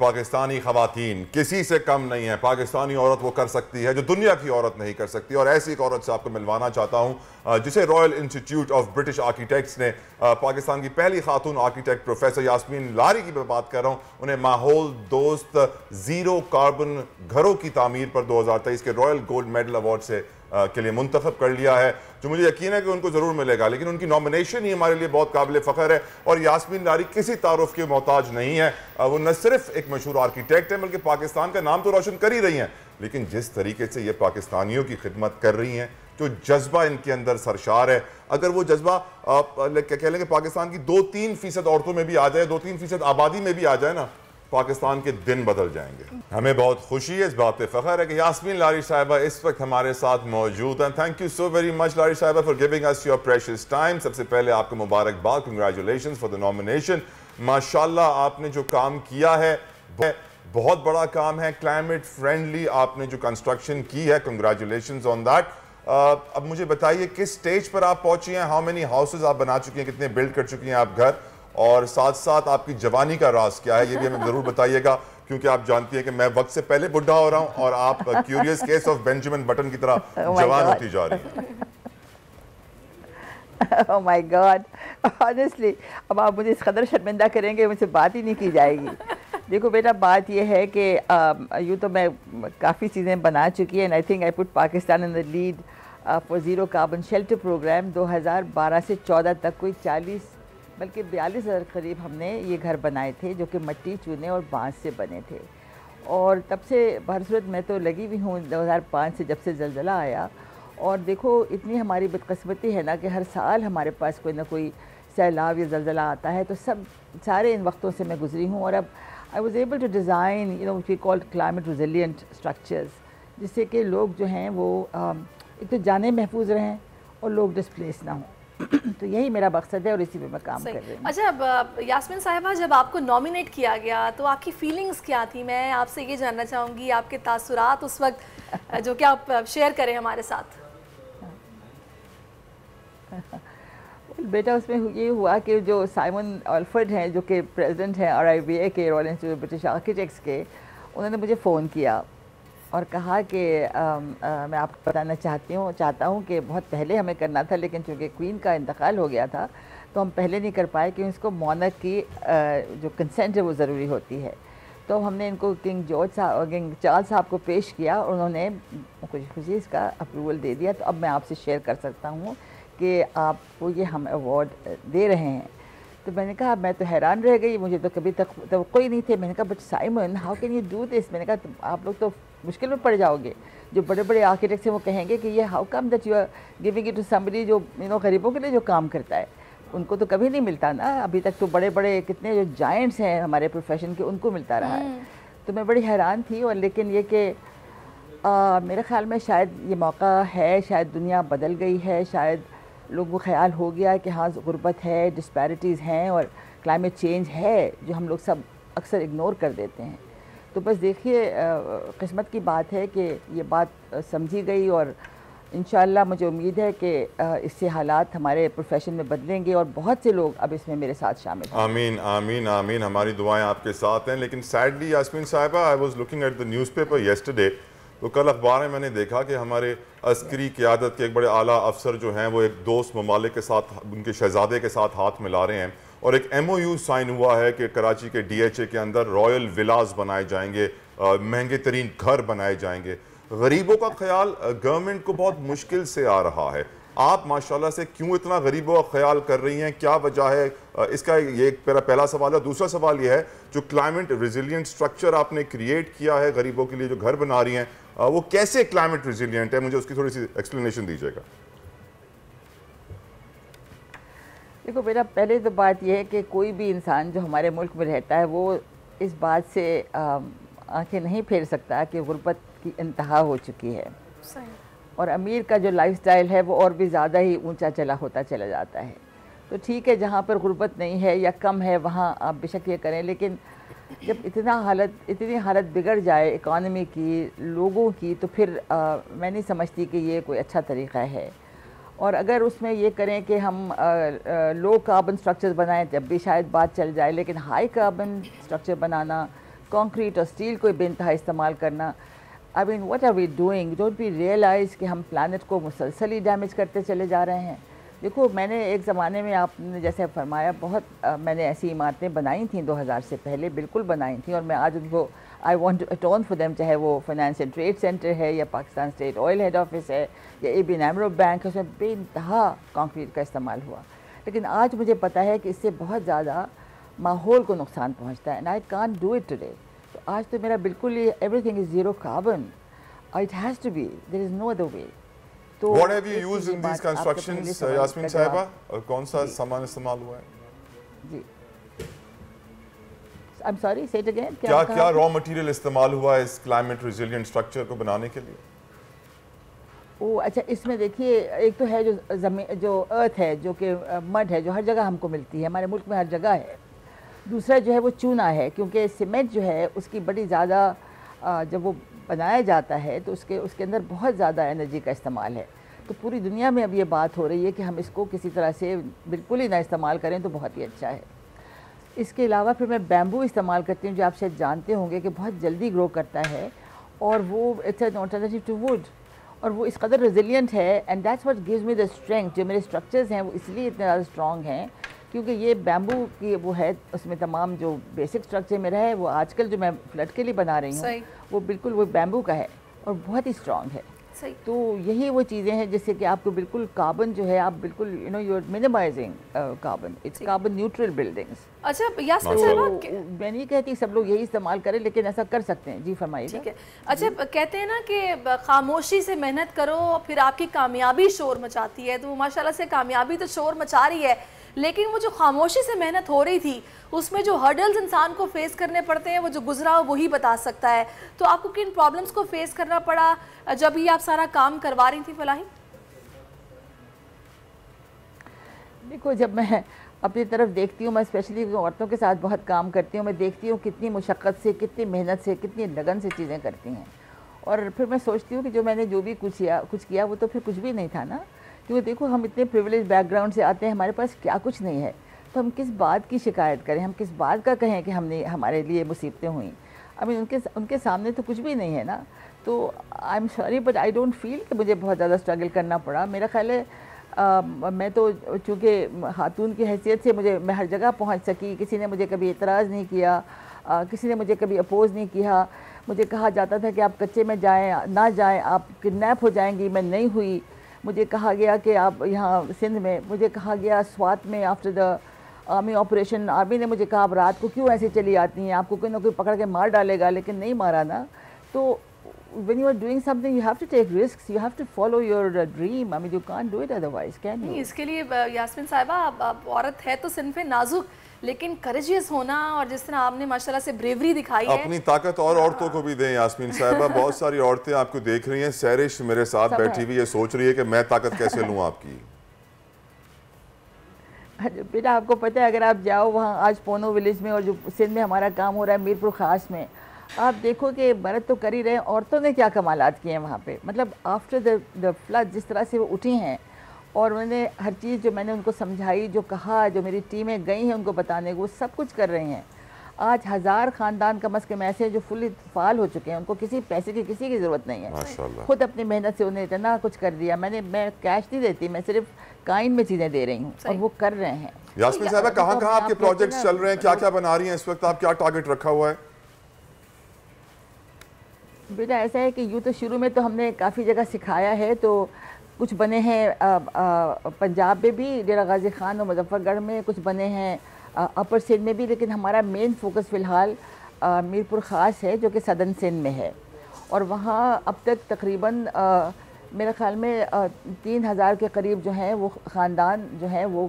पाकिस्तानी खवातीन किसी से कम नहीं है। पाकिस्तानी औरत वो कर सकती है जो दुनिया की औरत नहीं कर सकती, और ऐसी एक औरत से आपको मिलवाना चाहता हूँ जिसे royal institute of British architects ने पाकिस्तान की पहली खातून आर्किटेक्ट प्रोफेसर यास्मीन लारी की बात कर रहा हूँ, उन्हें माहौल दोस्त ज़ीरो कार्बन घरों की तामीर पर 2023 के रॉयल गोल्ड मेडल अवार्ड से के लिए मुंतखब कर लिया है, जो मुझे यकीन है कि उनको ज़रूर मिलेगा। लेकिन उनकी नॉमिनेशन ही हमारे लिए बहुत काबिल फ़ख्र है। और यास्मीन लारी किसी तारुफ के मोहताज नहीं है, वो न सिर्फ एक मशहूर आर्किटेक्ट है बल्कि पाकिस्तान का नाम तो रोशन कर ही रही हैं, लेकिन जिस तरीके से ये पाकिस्तानियों की खिदमत कर रही हैं, जो जज्बा इनके अंदर सरशार है, अगर वो जज्बा कह लेंगे पाकिस्तान की 2-3% औरतों में भी आ जाए, 2-3% आबादी में भी आ जाए ना, पाकिस्तान के दिन बदल जाएंगे। हमें बहुत खुशी है, इस बात पे फख्र है कि यास्मीन लारी साहिबा इस वक्त हमारे साथ मौजूद हैं। Thank you so very much Lari साहिबा for giving us your precious time. सबसे पहले आपको मुबारकबाद, कंग्रेचुलेशंस फॉर द नॉमिनेशन। माशाल्लाह आपने जो काम किया है बहुत बड़ा काम है, क्लाइमेट फ्रेंडली आपने जो कंस्ट्रक्शन की है, कंग्रेचुलेशंस ऑन दैट। अब मुझे बताइए किस स्टेज पर आप पहुंची हैं, हाउ मेनी हाउसेज आप बना चुकी हैं, कितने बिल्ड कर चुकी हैं आप घर, और साथ साथ आपकी जवानी का राज क्या है, ये भी हमें जरूर बताइएगा, क्योंकि आप जानती हैं कि मैं वक्त से पहले बुढ़ा हो रहा हूं और आप curious case of Benjamin button की तरह जवान होती जा रही हैं। Oh my God, honestly, अब आप मुझे इस कदर शर्मिंदा करेंगे, मुझसे बात ही नहीं की जाएगी। देखो बेटा, बात यह है कि यूँ तो मैं काफ़ी चीज़ें बना चुकी हैं, and I think I put Pakistan in the lead for zero carbon shelter program. 2012 से 14 तक कोई 40 बल्कि 42,000 करीब हमने ये घर बनाए थे, जो कि मिट्टी, चूने और बांस से बने थे। और तब से बहरसूरत मैं तो लगी हुई हूँ 2005 से, जब से ज़लज़ला आया। और देखो इतनी हमारी बदकिस्मती है ना कि हर साल हमारे पास कोई ना कोई सैलाब या ज़लज़ला आता है, तो सारे इन वक्तों से मैं गुजरी हूँ। और अब I was able to design we called climate resilient structures, जिससे कि लोग जो हैं वो एक तो जाने महफूज रहें और लोग डिस्प्लेस ना हों। तो यही मेरा मकसद है और इसी पे मैं काम कर रही हूँ। अच्छा, अब यास्मीन साहिबा, जब आपको नॉमिनेट किया गया तो आपकी फीलिंग्स क्या थी? मैं आपसे ये जानना चाहूँगी, आपके तासुरात उस वक्त जो कि आप शेयर करें हमारे साथ। बेटा, उसमें ये हुआ कि जो साइमन ऑल्फर्ड हैं, जो कि प्रेसिडेंट हैं RIBA के, royal institute of British architects के, उन्होंने मुझे फ़ोन किया और कहा कि मैं आपको बताना चाहता हूँ कि बहुत पहले हमें करना था, लेकिन चूँकि क्वीन का इंतकाल हो गया था तो हम पहले नहीं कर पाए, क्योंकि इसको मोनर्क की जो कंसेंट है वो ज़रूरी होती है। तो हमने इनको किंग चार्ल्स साहब को पेश किया और उन्होंने खुशी इसका अप्रूवल दे दिया। तो अब मैं आपसे शेयर कर सकता हूँ कि आपको ये हम अवार्ड दे रहे हैं। तो मैंने कहा, मैं तो हैरान रह गई, मुझे तो कभी तक तो कोई नहीं थे। मैंने कहा, but Simon, how can you do this? मैंने कहा, आप लोग तो मुश्किल में पड़ जाओगे। जो बड़े बड़े आर्किटेक्ट्स हैं वो कहेंगे कि ये how come that you are giving it to somebody जो गरीबों के लिए जो काम करता है, उनको तो कभी नहीं मिलता ना। अभी तक तो बड़े बड़े कितने जो जायंट्स हैं हमारे प्रोफेशन के, उनको मिलता रहा है। तो मैं बड़ी हैरान थी। और लेकिन ये कि मेरे ख़्याल में शायद ये मौका है, शायद दुनिया बदल गई है, शायद लोगों को ख्याल हो गया कि हाँ गुर्बत है, डिस्पैरिटीज़ हैं और क्लाइमेट चेंज है, जो हम लोग सब अक्सर इग्नोर कर देते हैं। तो बस देखिए, किस्मत की बात है कि ये बात समझी गई और इंशाअल्लाह मुझे उम्मीद है कि इससे हालात हमारे प्रोफेशन में बदलेंगे और बहुत से लोग अब इसमें मेरे साथ शामिल हैं। आमीन आमीन आमीन, हमारी दुआएं आपके साथ हैं। लेकिन सैडली यास्मीन साहिबा, I was looking at the newspaper yesterday, तो कल अखबार में मैंने देखा कि हमारे अस्करी क़यादत के एक बड़े आला अफसर जो हैं वो एक दोस्त ममालिक के साथ, उनके शहजादे के साथ हाथ मिला रहे हैं और एक MOU साइन हुआ है कि कराची के DHA के अंदर रॉयल विलास बनाए जाएंगे, महंगे तरीन घर बनाए जाएंगे। गरीबों का ख्याल गवर्नमेंट को बहुत मुश्किल से आ रहा है। आप माशाल्लाह से क्यों इतना गरीबों का ख्याल कर रही हैं, क्या वजह है इसका? ये एक मेरा पहला सवाल है। दूसरा सवाल ये है, जो क्लाइमेट रेजिलिएंट स्ट्रक्चर आपने क्रिएट किया है गरीबों के लिए, जो घर बना रही हैं, वो कैसे क्लाइमेट रेजिलिएंट है? मुझे उसकी थोड़ी सी एक्सप्लेनेशन दीजिएगा। देखो बेटा, पहले तो बात यह है कि कोई भी इंसान जो हमारे मुल्क में रहता है वो इस बात से आंखें नहीं फेर सकता कि गुर्बत की इंतहा हो चुकी है। सही। और अमीर का जो लाइफस्टाइल है वो और भी ज़्यादा ही ऊंचा होता चला जाता है। तो ठीक है, जहाँ पर गुर्बत नहीं है या कम है वहाँ आप बेशक ये करें, लेकिन जब इतनी हालत बिगड़ जाए इकॉनमी की, लोगों की, तो फिर मैं नहीं समझती कि ये कोई अच्छा तरीक़ा है। और अगर उसमें ये करें कि हम लो कार्बन स्ट्रक्चर्स बनाएं, जब भी शायद बात चल जाए, लेकिन हाई कार्बन स्ट्रक्चर बनाना, कंक्रीट और स्टील को बेइंतहा इस्तेमाल करना। I mean what are we doing? Don't we realize कि हम प्लानट को मुसलसल ही डैमेज करते चले जा रहे हैं। देखो, मैंने एक ज़माने में आपने जैसे फरमाया बहुत मैंने ऐसी इमारतें बनाई थी 2000 से पहले, बिल्कुल बनाई थी, और मैं आज उनको I want to atone for them, चाहे वो फाइनेंस एंड ट्रेड सेंटर है या Pakistan state oil head office है या एबीन एमरो बैंक है, उसमें बेइंतहा कंक्रीट का इस्तेमाल हुआ। लेकिन आज मुझे पता है कि इससे बहुत ज़्यादा माहौल को नुकसान पहुँचता है, and I can't do it today. तो आज तो मेरा बिल्कुल ही everything is zero carbon, it has to be, there is no other way. तो What have you used in these constructions, Yasmin साहिबा? और कौन सा सामान इस्तेमाल हुआ है? जी, I'm sorry, say it again. क्या रॉ मटेरियल इस्तेमाल हुआ है इस क्लाइमेट रेजिलिएंट स्ट्रक्चर को बनाने के लिए? ओह अच्छा, इसमें देखिए, एक तो है जो ज़मीन, जो अर्थ है, जो कि मड है, जो हर जगह हमको मिलती है, हमारे मुल्क में हर जगह है। दूसरा जो है वो चूना है, क्योंकि सीमेंट जो है उसकी बड़ी ज़्यादा जब वो बनाया जाता है तो उसके अंदर बहुत ज़्यादा एनर्जी का इस्तेमाल है। तो पूरी दुनिया में अब ये बात हो रही है कि हम इसको किसी तरह से बिल्कुल ही ना इस्तेमाल करें तो बहुत ही अच्छा है। इसके अलावा फिर मैं बैम्बू इस्तेमाल करती हूँ, जो आप शायद जानते होंगे कि बहुत जल्दी ग्रो करता है, और वो it's an alternative to wood, और वो इस कदर रेजिलिएंट है, and that's what gives me the strength. जो मेरे स्ट्रक्चर्स हैं वो इसलिए इतने ज़्यादा स्ट्रॉन्ग हैं क्योंकि ये बैम्बू की वो है, उसमें तमाम जो बेसिक स्ट्रक्चर मेरा है वो आजकल जो मैं फ्लड के लिए बना रही हूँ वो बिल्कुल वो बैम्बू का है और बहुत ही स्ट्रॉन्ग है। तो यही वो चीज़ें हैं जिससे कि आपको बिल्कुल कार्बन जो है आप बिल्कुल you are minimizing carbon, it's carbon neutral buildings. अच्छा यास्मीन साहिबा, मैं नहीं कहती सब लोग यही इस्तेमाल करें, लेकिन ऐसा कर सकते हैं। जी फरमाइए। ठीक है। अच्छा, कहते हैं ना कि खामोशी से मेहनत करो फिर आपकी कामयाबी शोर मचाती है, तो माशाल्लाह से कामयाबी तो शोर मचा रही है, लेकिन वो जो खामोशी से मेहनत हो रही थी उसमें जो हर्डल्स इंसान को फेस करने पड़ते हैं वो जो गुजरा हो वही बता सकता है। तो आपको किन प्रॉब्लम्स को फेस करना पड़ा जब ये आप सारा काम करवा रही थी फलाही? देखो, जब मैं अपनी तरफ देखती हूँ, मैं स्पेशली औरतों के साथ बहुत काम करती हूँ, मैं देखती हूँ कितनी मुशक्क़त से, कितनी मेहनत से, कितनी लगन से चीज़ें करती हैं, और फिर मैं सोचती हूँ कि जो मैंने जो भी कुछ किया वो तो फिर कुछ भी नहीं था ना। क्योंकि देखो, हम इतने प्रिविलेज बैकग्राउंड से आते हैं, हमारे पास क्या कुछ नहीं है, तो हम किस बात की शिकायत करें, हम किस बात का कहें कि हमने हमारे लिए मुसीबतें हुई। आई मीन उनके सामने तो कुछ भी नहीं है ना। तो I am sorry but I don't feel कि मुझे बहुत ज़्यादा स्ट्रगल करना पड़ा। मेरा ख्याल है मैं तो चूँकि खातून की हैसियत से मैं हर जगह पहुँच सकी, किसी ने मुझे कभी एतराज़ नहीं किया, किसी ने मुझे कभी अपोज़ नहीं किया। मुझे कहा जाता था कि आप कच्चे में जाएँ ना जाएँ, आप किडनैप हो जाएंगी, मैं नहीं हुई। मुझे कहा गया कि आप यहाँ सिंध में, मुझे कहा गया स्वात में after the army operation, army ने मुझे कहा आप रात को क्यों ऐसे चली आती हैं, आपको कोई ना कोई पकड़ के मार डालेगा, लेकिन नहीं मारा ना। तो when you are doing something you have to take risks, you have to follow your dream. I mean you can't do it otherwise, can you? इसके लिए यास्मीन साहिबा, आप औरत है तो सिनफे नाजुक, लेकिन करेजियस होना, और जिस तरह आपने माशाल्लाह से ब्रेवरी दिखाई है, अपनी ताकत और औरतों को भी दें यास्मीन साहिबा। बहुत सारी औरतें आपको देख रही हैं, सैरिश मेरे साथ बैठी हुई है, सोच रही है कि मैं ताकत कैसे लूँ आपकी। बेटा, आपको पता है अगर आप जाओ वहाँ आज पोनो विलेज में, और जो सिंध में हमारा काम हो रहा है मीरपुर ख़ास में, आप देखो कि मर्द तो कर ही रहे हैं, औरतों ने क्या कमालात किए हैं वहाँ पे। मतलब आफ्टर द फ्लड जिस तरह से वो उठी हैं, और उन्होंने हर चीज़ जो मैंने उनको समझाई, जो कहा, जो मेरी टीमें गई हैं उनको बताने को, वो सब कुछ कर रही हैं। आज 1000 ख़ानदान कम अज़ कम ऐसे जो फुली फाल हो चुके हैं, उनको किसी पैसे की किसी की ज़रूरत नहीं है, माशाल्लाह। खुद अपनी मेहनत से उन्हें इतना कुछ कर दिया। मैं कैश नहीं देती, मैं सिर्फ काइंड में चीज़ें दे रही हूँ, और वो कर रहे हैं। यास्मीन साहिबा, कहाँ आपके प्रोजेक्ट्स चल रहे हैं, क्या क्या बना रही हैं इस वक्त, आप क्या टारगेट रखा हुआ है? बेटा ऐसा है कि यूँ तो शुरू में तो हमने काफ़ी जगह सिखाया है, तो कुछ बने हैं पंजाब में भी, डेरा गाजी खान और मुजफ्फरगढ़ में, कुछ बने हैं अपर सिंध में भी, लेकिन हमारा मेन फोकस फ़िलहाल मीरपुर ख़ास है जो कि सदर्न सिंध में है। और वहाँ अब तक तकरीबन मेरे ख़्याल में 3000 के करीब जो हैं वो ख़ानदान जो हैं वो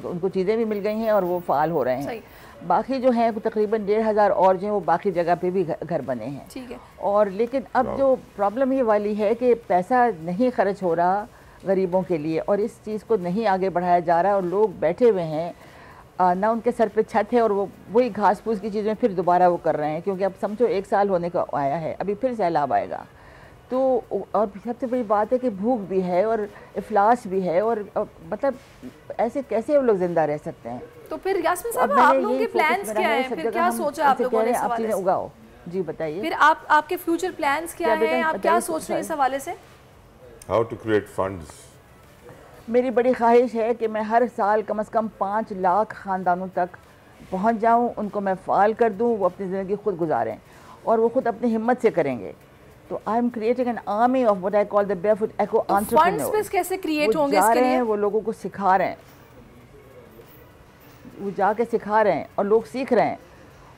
उनको चीज़ें भी मिल गई हैं और वो फ़ाल हो रहे हैं। बाकी जो हैं तकरीबन 1500 और जो हैं वो बाकी जगह पे भी घर बने हैं। ठीक है। और लेकिन अब जो प्रॉब्लम ये वाली है कि पैसा नहीं खर्च हो रहा गरीबों के लिए, और इस चीज़ को नहीं आगे बढ़ाया जा रहा है, और लोग बैठे हुए हैं ना उनके सर पे छत है, और वो वही घास फूस की चीज़ें फिर दोबारा वो कर रहे हैं, क्योंकि अब समझो 1 साल होने का आया है, अभी फिर सैलाब आएगा। तो और सबसे बड़ी बात है कि भूख भी है और इफलास भी है, और मतलब ऐसे कैसे वो लोग जिंदा रह सकते हैं। तो फिर यास्मीन साहब आप लोगों के प्लान्स क्या हैं, फिर क्या सोचा आप लोगों ने इस हवाले से? उगाओ जी, बताइए फिर आपके फ्यूचर प्लान्स क्या हैं, आप क्या सोच रहे हैं इस हवाले से? How to create funds. मेरी बड़ी ख्वाहिश है कि मैं हर साल कम से कम 5 लाख ख़ानदानों तक पहुंच जाऊं, उनको मैं फ़ाल कर दूं, वो अपनी ज़िंदगी खुद गुजारें और वो खुद अपनी हिम्मत से करेंगे। तो I am creating an army of what I call the barefoot echo entrepreneurs. Funds कैसे क्रिएट होंगे इसके लिए? रहे हैं, वो लोगों को सिखा रहे हैं, वो जाके सिखा रहे हैं और लोग सीख रहे हैं।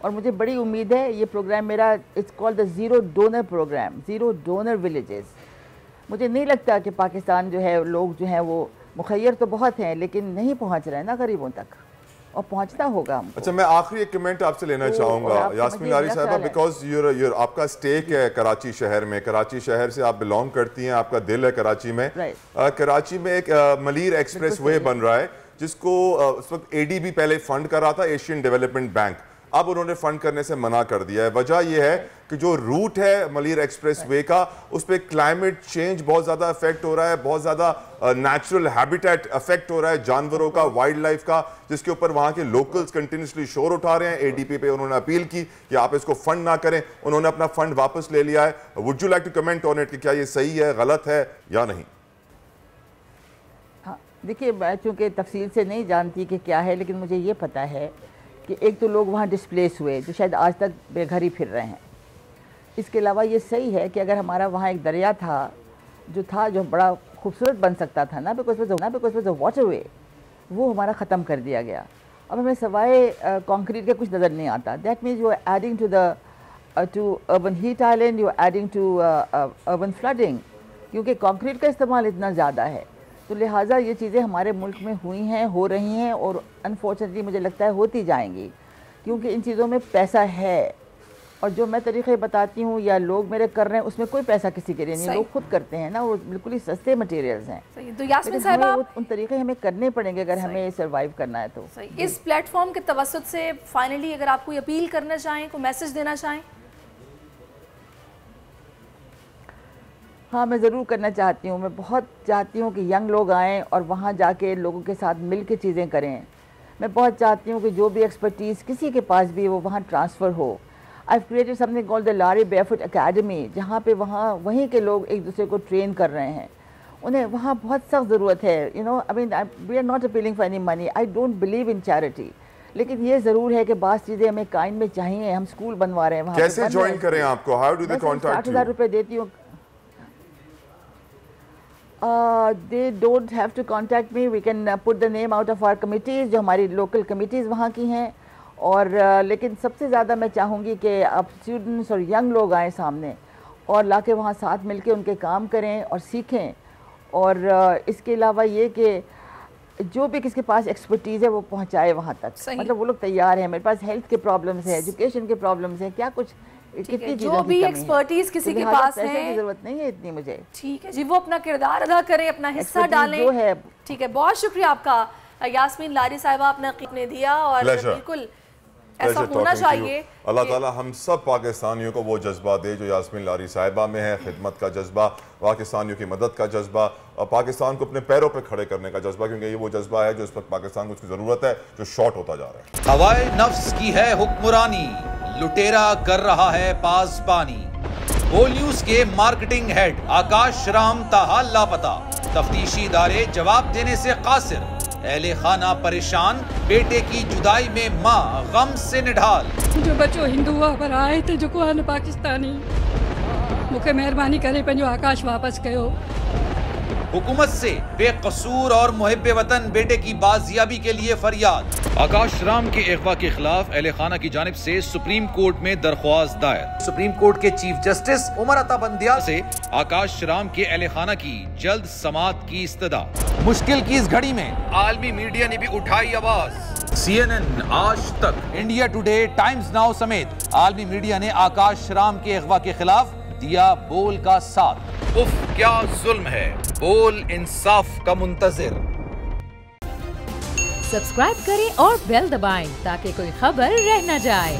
और मुझे बड़ी उम्मीद है, ये प्रोग्राम मेरा it's called the zero donor program, zero donor villages. मुझे नहीं लगता कि पाकिस्तान जो है, लोग जो हैं वो मुखैर तो बहुत हैं लेकिन नहीं पहुंच रहे हैं ना गरीबों तक, और पहुंचना होगा हमको। अच्छा, मैं आखिरी एक कमेंट आपसे लेना चाहूँगा यास्मीन लारी साहिबा, बिकॉज यूर आपका स्टेक है कराची शहर में, कराची शहर से आप बिलोंग करती हैं, आपका दिल है कराची में। कराची में एक मलीर एक्सप्रेस वे बन रहा है जिसको उस वक्त ADB पहले फंड कर रहा था, एशियन डेवलपमेंट बैंक, अब उन्होंने फंड करने से मना कर दिया है। वजह यह है कि जो रूट है मलीर एक्सप्रेस वे का, उस पर क्लाइमेट चेंज बहुत ज़्यादा इफेक्ट हो रहा है, बहुत ज़्यादा नेचुरल हैबिटेट इफेक्ट हो रहा है जानवरों का, वाइल्ड लाइफ का, जिसके ऊपर वहाँ के लोकल्स कंटिन्यूसली शोर उठा रहे हैं। ADP पे उन्होंने अपील की कि आप इसको फंड ना करें, उन्होंने अपना फंड वापस ले लिया है। Would you like to comment on it कि क्या ये सही है, गलत है या नहीं? हाँ, देखिए, मैं चूँकि तफसील से नहीं जानती कि क्या है, लेकिन मुझे ये पता है कि एक तो लोग वहाँ डिस्प्लेस हुए जो शायद आज तक बेघर ही फिर रहे हैं। इसके अलावा ये सही है कि अगर हमारा वहाँ एक दरिया था जो बड़ा खूबसूरत बन सकता था ना, बिकॉज वाटर वे, वो हमारा ख़त्म कर दिया गया। अब हमें सवाए कंक्रीट के कुछ नज़र नहीं आता। That means you are adding to urban heat island, you are adding to urban flooding, क्योंकि कंक्रीट का इस्तेमाल इतना ज़्यादा है। तो लिहाजा ये चीज़ें हमारे मुल्क में हुई हैं, हो रही हैं, और अनफॉर्चुनेटली मुझे लगता है होती जाएंगी, क्योंकि इन चीज़ों में पैसा है। और जो मैं तरीक़े बताती हूँ या लोग मेरे कर रहे हैं, उसमें कोई पैसा किसी के लिए नहीं, लोग खुद करते हैं ना, वो बिल्कुल ही सस्ते मटेरियल्स हैं। तो यास्मीन साहिबा, उन तरीक़े हमें करने पड़ेंगे अगर हमें सर्वाइव करना है तो। इस प्लेटफॉर्म के तवस्सुत से फाइनली अगर आप कोई अपील करना चाहें, कोई मैसेज देना चाहें? हाँ, मैं ज़रूर करना चाहती हूँ। मैं बहुत चाहती हूँ कि यंग लोग आएँ और वहाँ जाके लोगों के साथ मिल के चीज़ें करें। मैं बहुत चाहती हूँ कि जो भी एक्सपर्टीज़ किसी के पास भी वो वहाँ ट्रांसफ़र हो। I have created something called the Lari barefoot academy, जहाँ पे वहीं के लोग एक दूसरे को ट्रेन कर रहे हैं। उन्हें वहाँ बहुत सख्त ज़रूरत है। You know, I mean, we are not appealing for any money, I don't believe in charity, लेकिन ये ज़रूर है कि बाज़ चीज़ें हमें कायम में चाहिए। हम स्कूल बनवा रहे हैं वहाँ। कैसे ज्वाइन करें आपको? How do they contact you? 60,000 रुपये देती हूँ। They don't have to contact me. We can put the name out of our committees, जो हमारी local committees वहाँ की हैं। और लेकिन सबसे ज़्यादा मैं चाहूँगी कि आप स्टूडेंट्स और यंग लोग आएँ सामने और लाके वहाँ साथ मिलके उनके काम करें और सीखें। और इसके अलावा ये कि जो भी किसके पास एक्सपर्टीज़ है वो पहुँचाए वहाँ तक। मतलब वो लोग तैयार हैं। मेरे पास हेल्थ के प्रॉब्लम्स हैं, एजुकेशन के प्रॉब्लम्स हैं, क्या कुछ कितनी जो भी एक्सपर्टीज किसी के पास है, जरूरत नहीं है इतनी मुझे। ठीक है जी, वो अपना किरदार अदा करें, अपना हिस्सा डालें। ठीक है, बहुत शुक्रिया आपका यास्मीन लारी साहिबा, आपने दिया, और बिल्कुल ऐसा होना चाहिए। अल्लाह ताला हम सब पाकिस्तानियों को वो जज्बा दे जो यास्मीन लारी साहिबा में है, खिदमत का जज्बा, पाकिस्तानियों की मदद का जज्बा, और पाकिस्तान को अपने पैरों पे खड़े करने का जज्बा, क्योंकि ये वो जज्बा है जो इस वक्त पाकिस्तान को उसकी ज़रूरत है, जो शॉर्ट होता जा रहा है। हवाए नफ्स की है हुक्मरानी, लुटेरा कर रहा है पासबानी। होल न्यूज के मार्केटिंग हेड आकाश राम ताहा लापता, तफ्तीशी इदारे जवाब देने से कासिर। अहले खाना परेशान, बेटे की जुदाई में माँ गम से निढाल। जो बच्चों हिंदू पर आए थे जो को पाकिस्तानी, मुझे मेहरबानी करे पंहिंजो आकाश वापस कयो। हुकूमत से बेकसूर और मुहिब्बे वतन बेटे की बाजियाबी के लिए फरियाद। आकाश राम के अगवा के खिलाफ अहले खाना की जानिब से सुप्रीम कोर्ट में दरख्वास्त दायर। सुप्रीम कोर्ट के चीफ जस्टिस उमर अता बंदियाल से आकाश राम के अहले खाना की जल्द समाअत की इस्तदा। मुश्किल की इस घड़ी में आलमी मीडिया ने भी उठाई आवाज। CNN, आज तक, इंडिया टुडे, टाइम्स नाउ समेत आलमी मीडिया ने आकाश राम के अगवा के खिलाफ दिया बोल का साथ। उफ, क्या जुल्म है, बोल इंसाफ का मुंतजिर। सब्सक्राइब करें और बेल दबाएं ताकि कोई खबर रह न जाए।